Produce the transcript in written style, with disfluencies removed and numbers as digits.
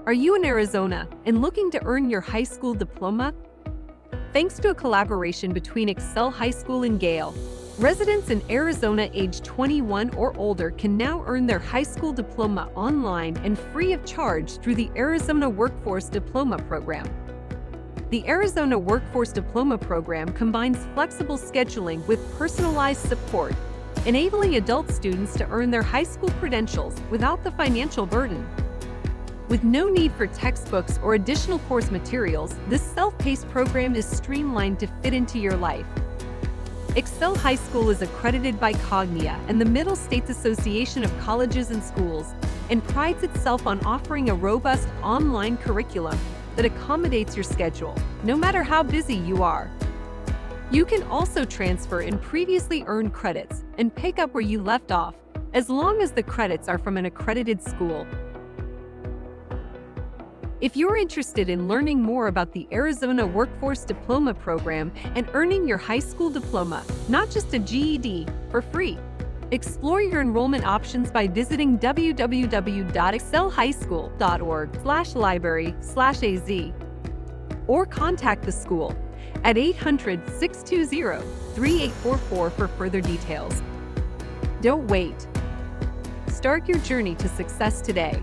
Are you in Arizona and looking to earn your high school diploma? Thanks to a collaboration between Excel High School and Gale, residents in Arizona aged 21 or older can now earn their high school diploma online and free of charge through the Arizona Workforce Diploma Program. The Arizona Workforce Diploma Program combines flexible scheduling with personalized support, enabling adult students to earn their high school credentials without the financial burden. With no need for textbooks or additional course materials, this self-paced program is streamlined to fit into your life. Excel High School is accredited by Cognia and the Middle States Association of Colleges and Schools, and prides itself on offering a robust online curriculum that accommodates your schedule, no matter how busy you are. You can also transfer in previously earned credits and pick up where you left off, as long as the credits are from an accredited school. If you're interested in learning more about the Arizona Workforce Diploma Program and earning your high school diploma, not just a GED, for free, explore your enrollment options by visiting www.excelhighschool.org/library/AZ or contact the school at 800-620-3844 for further details. Don't wait. Start your journey to success today.